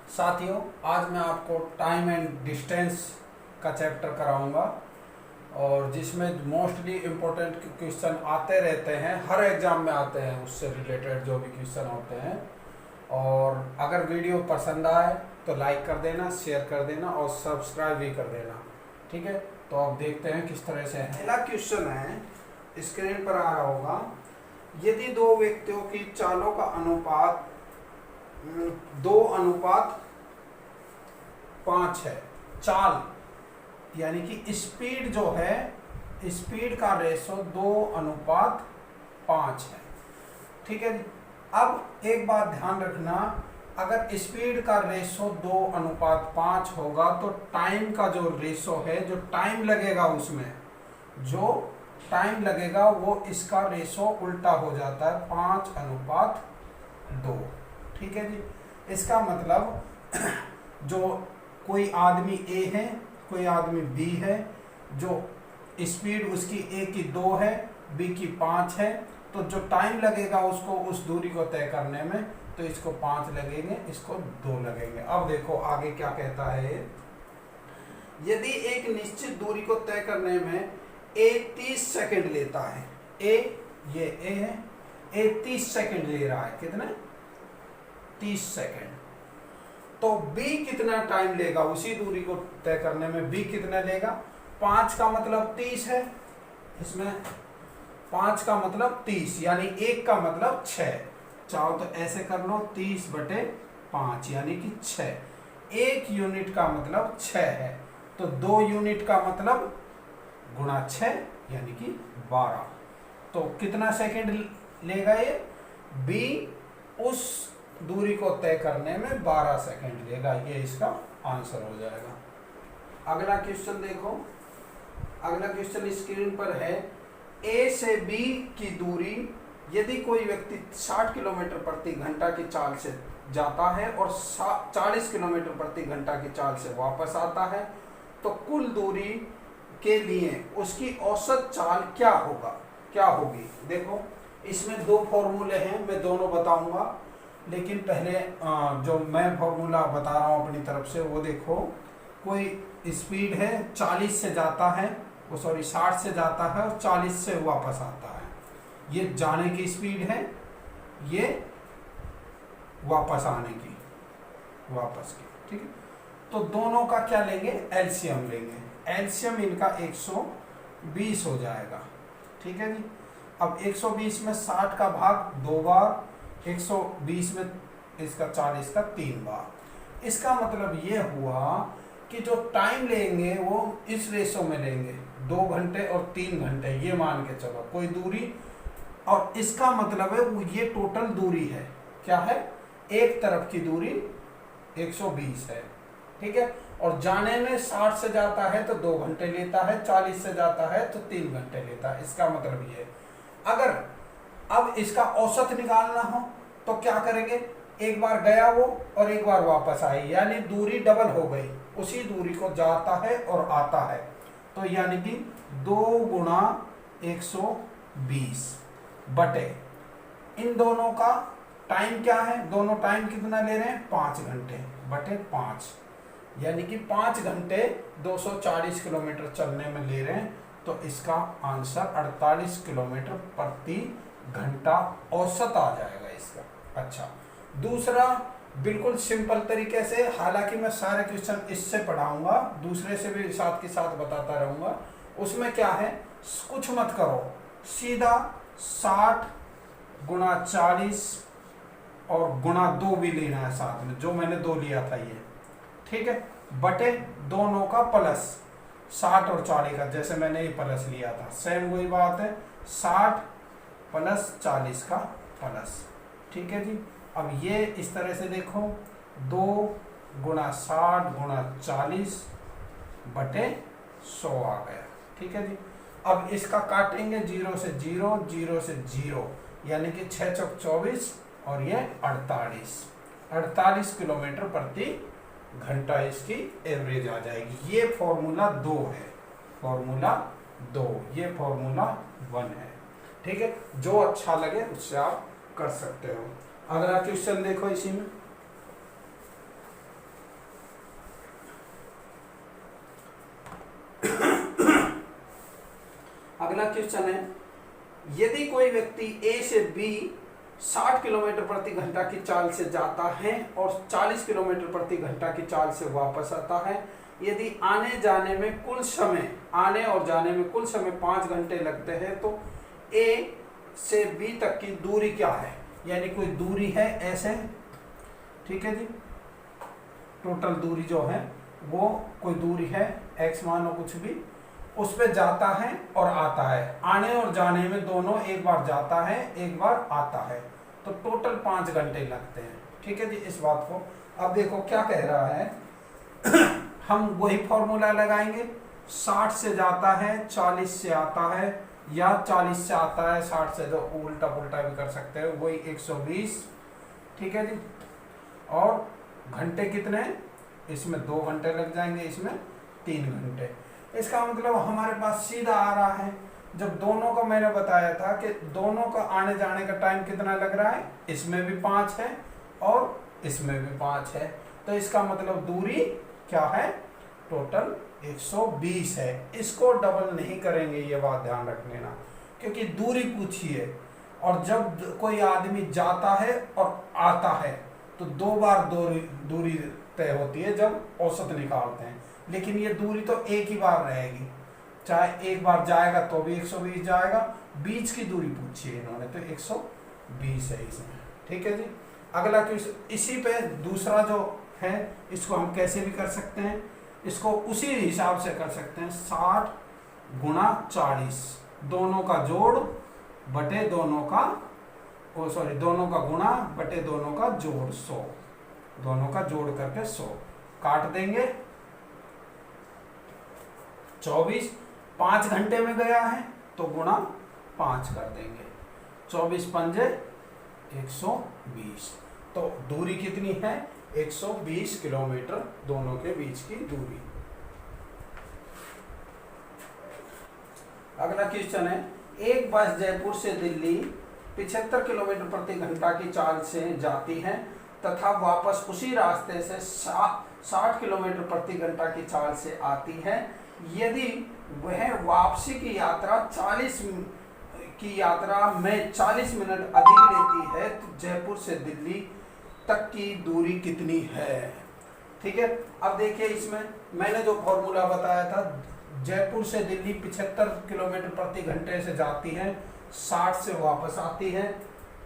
साथियों, आज मैं आपको टाइम एंड डिस्टेंस का चैप्टर कराऊंगा और जिसमें मोस्टली इम्पोर्टेंट क्वेश्चन आते रहते हैं, हर एग्जाम में आते हैं, उससे रिलेटेड जो भी क्वेश्चन होते हैं। और अगर वीडियो पसंद आए तो लाइक कर देना, शेयर कर देना और सब्सक्राइब भी कर देना। ठीक है, तो अब देखते हैं किस तरह से है। पहला क्वेश्चन है, स्क्रीन पर आ रहा होगा। यदि दो व्यक्तियों की चालों का अनुपात 2:5 है, चाल यानी कि स्पीड जो है, स्पीड का रेशो 2:5 है। ठीक है, अब एक बात ध्यान रखना, अगर स्पीड का रेशो 2:5 होगा तो टाइम का जो रेशो है, जो टाइम लगेगा उसमें जो टाइम लगेगा वो इसका रेशो उल्टा हो जाता है, 5:2। ठीक है जी, इसका मतलब जो कोई आदमी ए है, कोई आदमी बी है, जो स्पीड उसकी ए की 2 है, बी की 5 है, तो जो टाइम लगेगा उसको उस दूरी को तय करने में, तो इसको 5 लगेंगे, इसको 2 लगेंगे। अब देखो आगे क्या कहता है। यदि एक निश्चित दूरी को तय करने में ए 30 सेकंड लेता है, ये ए है, ए 30 सेकंड ले रहा है, कितने 30 सेकंड, तो बी कितना टाइम लेगा उसी दूरी को तय करने में, बी कितना लेगा, 5 का मतलब 30 है, इसमें 5 का मतलब 30 यानी 1 का मतलब 6। चाहो तो ऐसे कर लो, 30/5 यानी कि 6। 1 यूनिट का मतलब 6 है, तो 2 यूनिट का मतलब गुणा 6 यानी कि 12। तो कितना सेकंड लेगा ये, बी उस दूरी को तय करने में 12 सेकंड लेगा। ये इसका आंसर हो जाएगा। अगला क्वेश्चन देखो, अगला क्वेश्चन स्क्रीन पर है। ए से बी की दूरी, यदि कोई व्यक्ति 60 किलोमीटर प्रति घंटा की चाल से जाता है और 40 किलोमीटर प्रति घंटा की चाल से वापस आता है, तो कुल दूरी के लिए उसकी औसत चाल क्या होगी। देखो इसमें 2 फॉर्मूले हैं, मैं दोनों बताऊंगा, लेकिन पहले जो मैं फॉर्मूला बता रहा हूँ अपनी तरफ से वो देखो। कोई स्पीड है 40 से जाता है, वो 60 से जाता है और 40 से वापस आता है, ये जाने की स्पीड है, ये वापस आने की, वापस की। ठीक है, तो दोनों का क्या लेंगे, एलसीएम लेंगे। एलसीएम इनका 120 हो जाएगा। ठीक है जी, अब 120 में 60 का भाग 2 बार, 120 में इसका 40 का 3 बार। इसका मतलब ये हुआ कि जो टाइम लेंगे वो इस रेशो में लेंगे, 2 घंटे और 3 घंटे, ये मान के चलो कोई दूरी, और इसका मतलब है वो ये टोटल दूरी है, क्या है, एक तरफ की दूरी 120 है। ठीक है, और जाने में 60 से जाता है तो 2 घंटे लेता है, 40 से जाता है तो 3 घंटे लेता है। इसका मतलब ये, अगर अब इसका औसत निकालना हो तो क्या करेंगे, एक बार गया वो और एक बार वापस आई, यानी दूरी डबल हो गई, उसी दूरी को जाता है और आता है, तो यानी कि 2 गुणा 120 बटे इन दोनों का टाइम क्या है, दोनों टाइम कितना ले रहे हैं, 5 घंटे बटे 5, यानी कि 5 घंटे 240 किलोमीटर चलने में ले रहे हैं, तो इसका आंसर 48 किलोमीटर प्रति घंटा औसत आ जाएगा इसका। अच्छा, दूसरा बिल्कुल सिंपल तरीके से, हालांकि मैं सारे क्वेश्चन इससे पढ़ाऊंगा, दूसरे से भी साथ के साथ बताता रहूंगा। उसमें क्या है, कुछ मत करो, सीधा 60 गुणा 40 और गुणा 2 भी लेना है साथ में, जो मैंने 2 लिया था ये। ठीक है, बटे दोनों का प्लस, 60 और 40 का, जैसे मैंने ये प्लस लिया था, सेम वही बात है, 60 प्लस 40 का प्लस। ठीक है जी, अब ये इस तरह से देखो, 2 गुणा 60 गुणा 40 बटे 100 आ गया। ठीक है जी, अब इसका काटेंगे 0 से 0, 0 से 0, यानी कि 6 चौक 24 और ये 48 किलोमीटर प्रति घंटा इसकी एवरेज आ जाएगी। ये फॉर्मूला 2 है, फॉर्मूला 2, ये फॉर्मूला 1 है। ठीक है, जो अच्छा लगे उससे आप कर सकते हो। अगला क्वेश्चन देखो इसी में, अगला क्वेश्चन है, यदि कोई व्यक्ति ए से बी 60 किलोमीटर प्रति घंटा की चाल से जाता है और 40 किलोमीटर प्रति घंटा की चाल से वापस आता है, यदि आने जाने में कुल समय, आने और जाने में कुल समय 5 घंटे लगते हैं, तो ए से बी तक की दूरी क्या है? यानी कोई दूरी है ऐसे, ठीक है जी, टोटल दूरी जो है वो कोई दूरी है, एक्स मानो कुछ भी, उस पे जाता है और आता है, आने और जाने में दोनों, एक बार जाता है एक बार आता है, तो टोटल 5 घंटे लगते हैं। ठीक है जी, इस बात को अब देखो क्या कह रहा है हम वही फॉर्मूला लगाएंगे, 60 से जाता है 40 से आता है, या 40 से आता है 60 से, तो उल्टा पुल्टा भी कर सकते हैं, वही 120। ठीक है जी, और घंटे कितने, इसमें 2 घंटे लग जाएंगे, इसमें 3 घंटे। इसका मतलब हमारे पास सीधा आ रहा है, जब दोनों का मैंने बताया था कि दोनों का आने जाने का टाइम कितना लग रहा है, इसमें भी 5 है और इसमें भी 5 है, तो इसका मतलब दूरी क्या है, टोटल 120 है। इसको डबल नहीं करेंगे, ये बात ध्यान रख लेना, क्योंकि दूरी पूछी है, और जब कोई आदमी जाता है और आता है तो 2 बार दूरी तय होती है जब औसत निकालते हैं, लेकिन ये दूरी तो एक ही बार रहेगी, चाहे एक बार जाएगा तो भी 120 जाएगा, बीच की दूरी पूछी है इन्होंने, तो 120 है इसमें। ठीक है जी, अगला क्वेश्चन इसी पे दूसरा जो है, इसको हम कैसे भी कर सकते हैं, इसको उसी हिसाब से कर सकते हैं, 60 गुणा 40, दोनों का जोड़ बटे दोनों का, दोनों का गुणा बटे दोनों का जोड़ 100, दोनों का जोड़ करके 100 काट देंगे, 24 5 घंटे में गया है तो गुणा 5 कर देंगे, 24 पंजे 120, तो दूरी कितनी है, 120 किलोमीटर दोनों के बीच की दूरी। अगला क्वेश्चन है, एक बस जयपुर से दिल्ली 75 किलोमीटर प्रति घंटा की चाल से जाती है तथा वापस उसी रास्ते से 60 किलोमीटर प्रति घंटा की चाल से आती है, यदि वह वापसी की यात्रा में 40 मिनट अधिक लेती है, तो जयपुर से दिल्ली तक की दूरी कितनी है? ठीक है, अब देखिए इसमें मैंने जो फॉर्मूला बताया था, जयपुर से दिल्ली 75 किलोमीटर प्रति घंटे से जाती है, 60 से वापस आती है।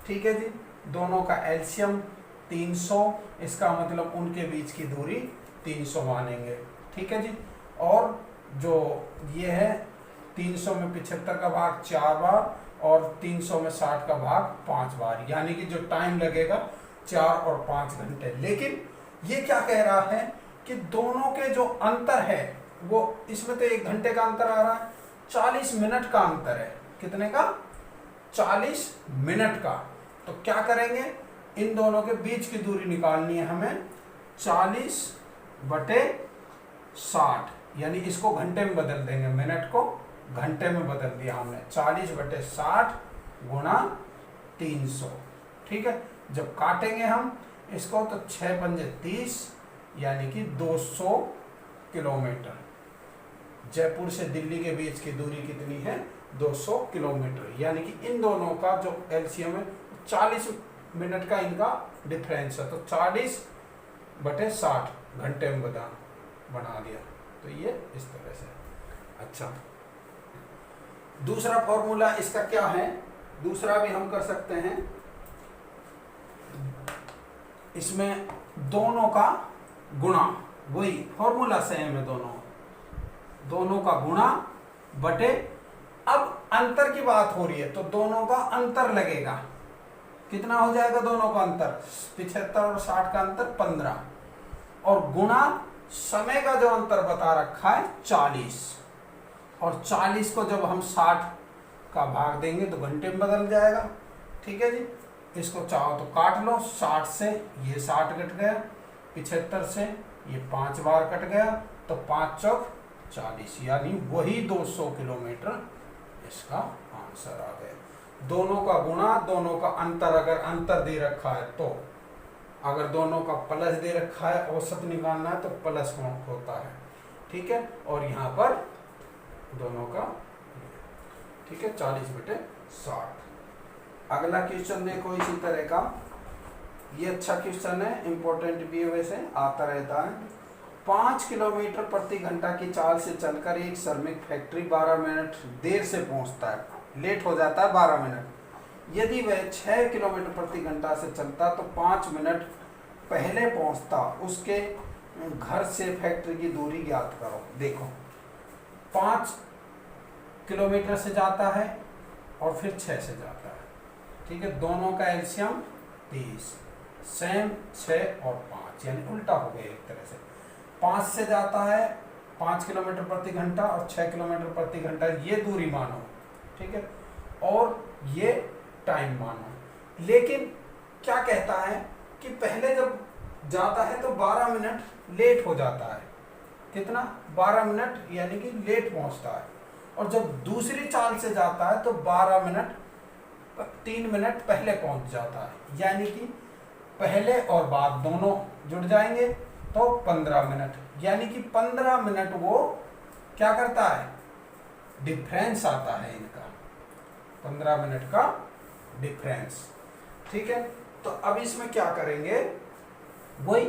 ठीक है जी, दोनों का एलसीएम 300, इसका मतलब उनके बीच की दूरी 300 मानेंगे। ठीक है जी, और जो ये है 300 में 75 का भाग 4 बार और 300 में 60 का भाग 5 बार, यानी कि जो टाइम लगेगा 4 और 5 घंटे। लेकिन ये क्या कह रहा है कि दोनों के जो अंतर है वो, इसमें तो 1 घंटे का अंतर आ रहा है, 40 मिनट का अंतर है, कितने का, 40 मिनट का। तो क्या करेंगे, इन दोनों के बीच की दूरी निकालनी है हमें, 40 बटे 60, यानी इसको घंटे में बदल देंगे, मिनट को घंटे में बदल दिया हमने, 40 बटे 60 गुणा 300। ठीक है, जब काटेंगे हम इसको तो 6 पंजे 30, यानी कि 200 किलोमीटर। जयपुर से दिल्ली के बीच की दूरी कितनी है, 200 किलोमीटर, यानी कि इन दोनों का जो एलसीएम है 40 मिनट का इनका डिफरेंस है, तो 40 बटे 60 घंटे में बना दिया, तो ये इस तरह से। अच्छा, दूसरा फॉर्मूला इसका क्या है, दूसरा भी हम कर सकते हैं, इसमें दोनों का गुणा, वही फॉर्मूला सेम है, दोनों का गुणा बटे, अब अंतर की बात हो रही है तो दोनों का अंतर लगेगा, कितना हो जाएगा दोनों का अंतर, 75 और 60 का अंतर 15, और गुणा समय का जो अंतर बता रखा है 40, और 40 को जब हम 60 का भाग देंगे तो घंटे में बदल जाएगा। ठीक है जी, इसको चाहो तो काट लो, 60 से ये 60 कट गया, 75 से ये 5 बार कट गया, तो 5 चौक 40, यानी वही 200 किलोमीटर इसका आंसर आ गया। दोनों का गुणा, दोनों का अंतर, अगर अंतर दे रखा है तो, अगर दोनों का प्लस दे रखा है, औसत निकालना है तो प्लस होता है। ठीक है, और यहाँ पर दोनों का, ठीक है, 40/60। अगला क्वेश्चन देखो इसी तरह का, ये अच्छा क्वेश्चन है, इंपॉर्टेंट भी है, वैसे आता रहता है। 5 किलोमीटर प्रति घंटा की चाल से चलकर एक श्रमिक फैक्ट्री 12 मिनट देर से पहुंचता है, लेट हो जाता है 12 मिनट। यदि वह 6 किलोमीटर प्रति घंटा से चलता तो 5 मिनट पहले पहुंचता, उसके घर से फैक्ट्री की दूरी ज्ञात करो। देखो 5 किलोमीटर से जाता है और फिर 6 से जाता है, ठीक है, दोनों का एलसीएम 30, सेम 6 और 5, यानी उल्टा हो गया एक तरह से। 5 से जाता है 5 किलोमीटर प्रति घंटा और 6 किलोमीटर प्रति घंटा, ये दूरी मानो, ठीक है, और ये टाइम मानो। लेकिन क्या कहता है कि पहले जब जाता है तो 12 मिनट लेट हो जाता है, कितना, 12 मिनट, यानी कि लेट पहुंचता है। और जब दूसरी चाल से जाता है तो 12 मिनट 3 मिनट पहले पहुंच जाता है, यानी कि पहले और बाद दोनों जुड़ जाएंगे तो 15 मिनट, यानी कि 15 मिनट वो क्या करता है, डिफरेंस आता है इनका, 15 मिनट का डिफरेंस, ठीक है। तो अब इसमें क्या करेंगे, वही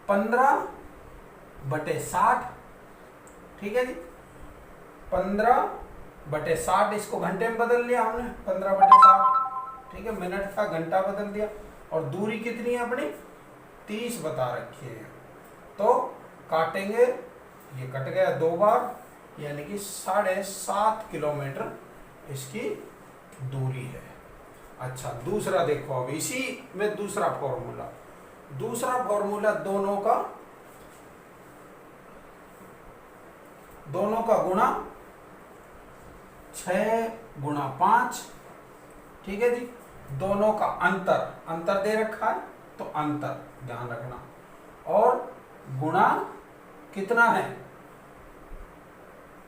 15/60, ठीक है जी, 15/60, इसको घंटे में बदल लिया हमने, 15/60, ठीक है, मिनट का घंटा बदल दिया। और दूरी कितनी है अपनी, 30 बता रखी है, तो काटेंगे, ये कट गया 2 बार, यानी कि 7.5 किलोमीटर इसकी दूरी है। अच्छा, दूसरा देखो, अब इसी में दूसरा फॉर्मूला दोनों का गुणा 6 गुणा 5, ठीक है जी, दोनों का अंतर दे रखा है तो अंतर ध्यान रखना, और गुणा कितना है,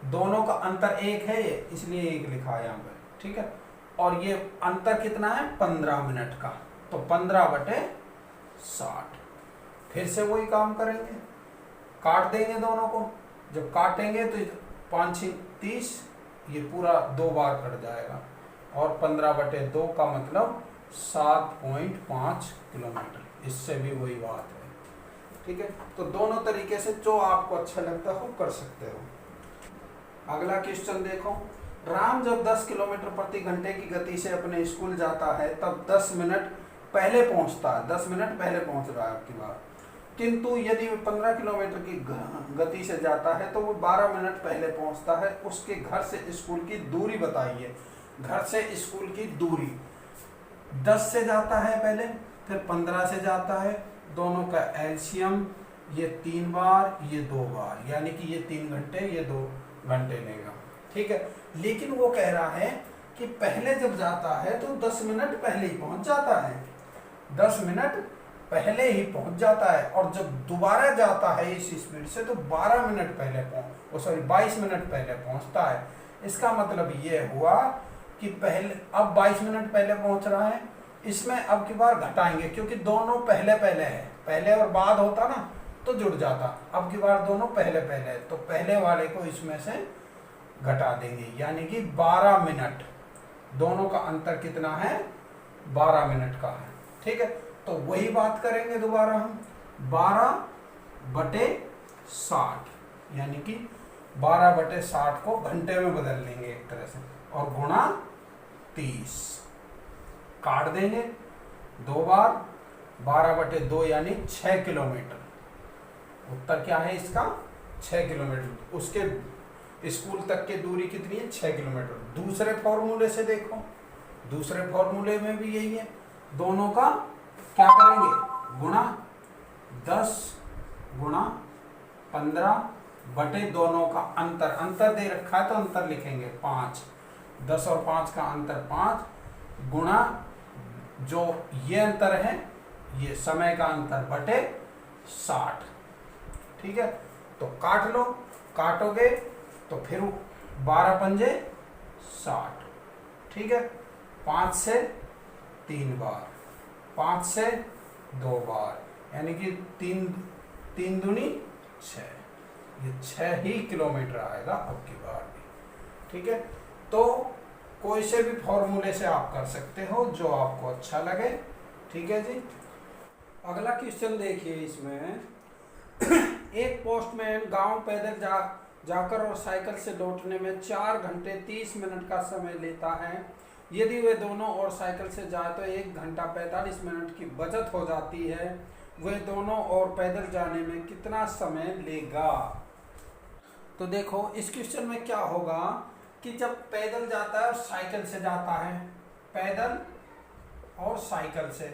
दोनों का अंतर 1 है, इसलिए 1 लिखा है यहाँ पे, ठीक है, और ये अंतर कितना है, 15 मिनट का, तो 15/60। फिर से वही काम करेंगे, काट देंगे दोनों को, जब काटेंगे तो 5 30, ये पूरा 2 बार कट जाएगा, और 15/2 का मतलब 7.5 किलोमीटर, इससे भी वही बात है, ठीक है। तो दोनों तरीके से जो आपको अच्छा लगता हो कर सकते हो। अगला क्वेश्चन देखो, राम जब 10 किलोमीटर प्रति घंटे की गति से अपने स्कूल जाता है तब 10 मिनट पहले पहुंचता है, 10 मिनट पहले पहुंच रहा है आपकी बात, किंतु यदि वो 15 किलोमीटर की गति से जाता है तो वो 12 मिनट पहले पहुंचता है। उसके घर से स्कूल की दूरी बताइए। घर से स्कूल की दूरी, 10 से जाता है पहले, फिर 15 से जाता है, दोनों का एलसीएम, ये 3 बार, ये 2 बार, यानी कि ये 3 घंटे, ये 2 घंटे लेगा, ठीक है। लेकिन वो कह रहा है कि पहले जब जाता है तो 10 मिनट पहले ही पहुंच जाता है, 10 मिनट पहले ही पहुंच जाता है, और जब दोबारा जाता है इस स्पीड से तो 12 मिनट पहले 22 मिनट पहले पहुंचता है। इसका मतलब ये हुआ कि पहले, अब 22 मिनट पहले पहुंच रहा है, इसमें अब की बार घटाएंगे क्योंकि दोनों पहले है, पहले और बाद होता ना तो जुड़ जाता, अब की बार दोनों पहले है, तो पहले वाले को इसमें से घटा देंगे, यानी कि 12 मिनट, दोनों का अंतर कितना है, 12 मिनट का है, ठीक है। तो वही बात करेंगे दोबारा हम, 12/60, यानी कि 12/60 को घंटे में बदल लेंगे एक तरह से, और गुणा 30, काट देंगे 2 बार, 12/2 यानी 6 किलोमीटर। उत्तर क्या है इसका, 6 किलोमीटर। उसके स्कूल तक की दूरी कितनी है, 6 किलोमीटर। दूसरे फॉर्मूले से देखो, दूसरे फॉर्मूले में भी यही है, दोनों का क्या करेंगे, गुणा 10 गुणा 15 बटे दोनों का अंतर दे रखा है तो अंतर लिखेंगे 5, 10 और 5 का अंतर 5, गुणा जो ये अंतर है, ये समय का अंतर, बटे 60, ठीक है। तो काट लो, काटोगे तो फिर 12 पंजे 60, ठीक है। 5 से 3 बार, 5 से 2 बार, यानी कि 3 दूनी 6, ये 6 ही किलोमीटर आएगा अब की बार भी, ठीक है। तो कोई से भी फॉर्मूले से आप कर सकते हो जो आपको अच्छा लगे। ठीक है जी। अगला क्वेश्चन देखिए इसमें एक पोस्टमैन गांव पैदल जाकर और साइकिल से लौटने में 4 घंटे 30 मिनट का समय लेता है। यदि वे दोनों और साइकिल से जाए तो 1 घंटा 45 मिनट की बचत हो जाती है। वे दोनों और पैदल जाने में कितना समय लेगा? तो देखो इस क्वेश्चन में क्या होगा कि जब पैदल जाता है और साइकिल से जाता है, पैदल और साइकिल से,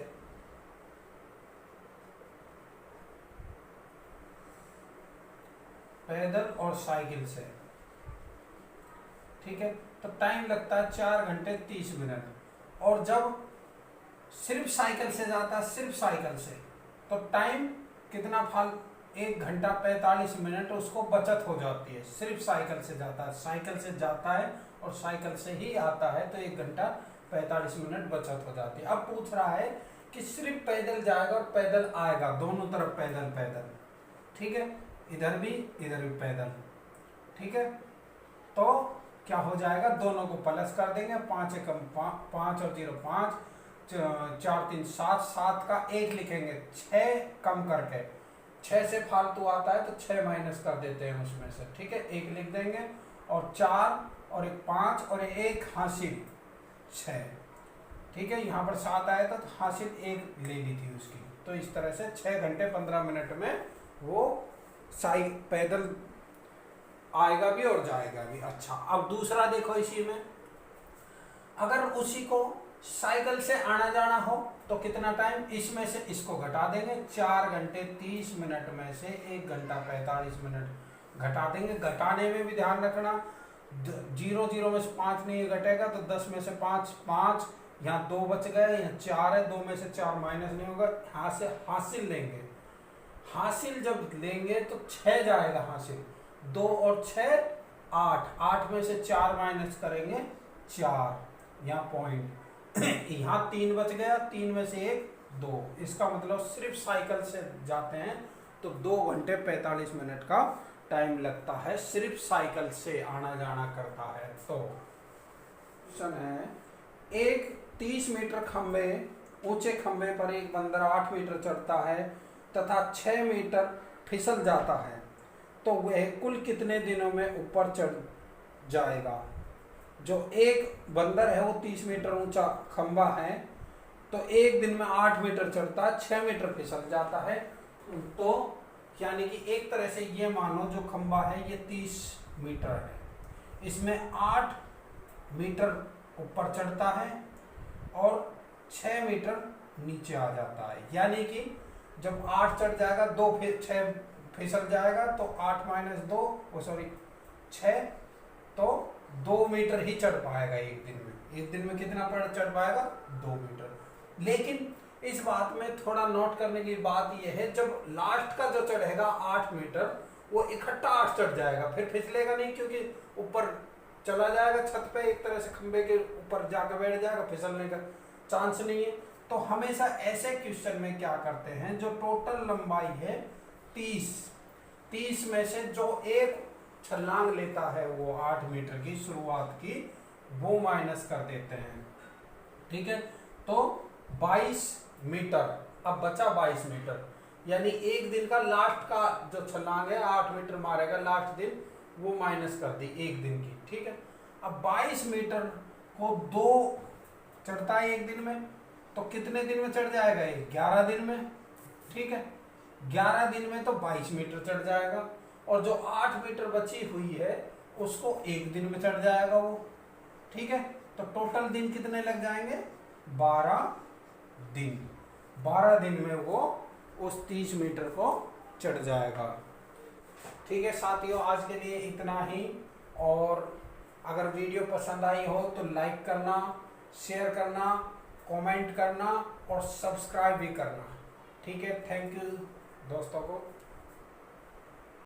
पैदल और साइकिल से, ठीक है, तो टाइम लगता है 4 घंटे 30 मिनट। और जब सिर्फ साइकिल से जाता है, सिर्फ साइकिल से, तो टाइम कितना 1 घंटा 45 मिनट उसको बचत हो जाती है। सिर्फ साइकिल से जाता है, साइकिल से जाता है और साइकिल से ही आता है, तो 1 घंटा 45 मिनट बचत हो जाती है। अब पूछ रहा है कि सिर्फ पैदल जाएगा और पैदल आएगा, दोनों तरफ पैदल पैदल, ठीक है, इधर भी पैदल, ठीक है। तो क्या हो जाएगा, दोनों को प्लस कर देंगे, 5 एकम 5 और 0 5, 4 3 7, 7 का 1 लिखेंगे, 6 कम करके, 6 से फालतू आता है तो 6 माइनस कर देते हैं उसमें से, ठीक है, 1 लिख देंगे, और 4 और 1 5 और 1 हासिल 6, ठीक है। यहाँ पर 7 आया था तो हासिल 1 ले ली थी उसकी। तो इस तरह से 6 घंटे 15 मिनट में वो पैदल आएगा भी और जाएगा भी। अच्छा, अब दूसरा देखो, इसी में अगर उसी को साइकिल से आना जाना हो तो कितना टाइम, इसमें से इसको घटा देंगे, 4 घंटे 30 मिनट में से 1 घंटा 45 मिनट घटा देंगे। घटाने में भी ध्यान रखना, 0 0 में से 5 नहीं घटेगा तो 10 में से 5 5, यहाँ 2 बच गए, यहाँ 4 है, 2 में से 4 माइनस नहीं होगा, यहाँ से हासिल लेंगे, हासिल जब लेंगे तो 6 जाएगा हासिल, 2 और 6 8, 8 में से 4 माइनस करेंगे 4, यहाँ पॉइंट, यहाँ 3 बच गया, 3 में से 1 2, इसका मतलब सिर्फ साइकिल से जाते हैं तो 2 घंटे 45 मिनट का टाइम लगता है, सिर्फ साइकिल से आना जाना करता है। तो क्वेश्चन है, एक 30 मीटर खंबे ऊंचे खंबे पर एक बंदर 8 मीटर चढ़ता है तथा 6 मीटर फिसल जाता है, तो वह कुल कितने दिनों में ऊपर चढ़ जाएगा? जो एक बंदर है वो 30 मीटर ऊंचा खंबा है, तो एक दिन में 8 मीटर चढ़ता है, 6 मीटर फिसल जाता है, तो यानी कि एक तरह से ये मानो जो खंबा है ये 30 मीटर है, इसमें 8 मीटर ऊपर चढ़ता है और 6 मीटर नीचे आ जाता है। यानी कि जब 8 चढ़ जाएगा, 2 फिर 6 फिसल जाएगा, तो 8 माइनस 2 सॉरी 6, तो 2 मीटर ही चढ़ पाएगा एक दिन में। एक दिन में कितना चढ़ पाएगा? 2 मीटर। लेकिन इस बात में थोड़ा नोट करने की बात यह है, जब लास्ट का जो चढ़ेगा 8 मीटर, वो इकट्ठा 8 चढ़ जाएगा, फिर फिसलेगा नहीं, क्योंकि ऊपर चला जाएगा छत पे, एक तरह से खंबे के ऊपर जाकर बैठ जाएगा, फिसलने का चांस नहीं है। तो हमेशा ऐसे क्वेश्चन में क्या करते हैं, जो टोटल लंबाई है 30 में से जो एक छलांग लेता है वो 8 मीटर की शुरुआत की, वो माइनस कर देते हैं, ठीक है। तो 22 मीटर, अब बचा 22 मीटर, यानी एक दिन का लास्ट का जो छलांग है 8 मीटर मारेगा लास्ट दिन, वो माइनस कर दी एक दिन की, ठीक है। अब 22 मीटर को 2 चढ़ता है एक दिन में, तो कितने दिन में चढ़ जाएगा ये? 11 दिन में, ठीक है। 11 दिन में तो 22 मीटर चढ़ जाएगा, और जो 8 मीटर बची हुई है उसको एक दिन में चढ़ जाएगा वो, ठीक है। तो टोटल दिन कितने लग जाएंगे? 12 दिन। 12 दिन में वो उस 30 मीटर को चढ़ जाएगा, ठीक है साथियों। आज के लिए इतना ही, और अगर वीडियो पसंद आई हो तो लाइक करना, शेयर करना, कमेंट करना और सब्सक्राइब भी करना, ठीक है। थैंक यू दोस्तों को।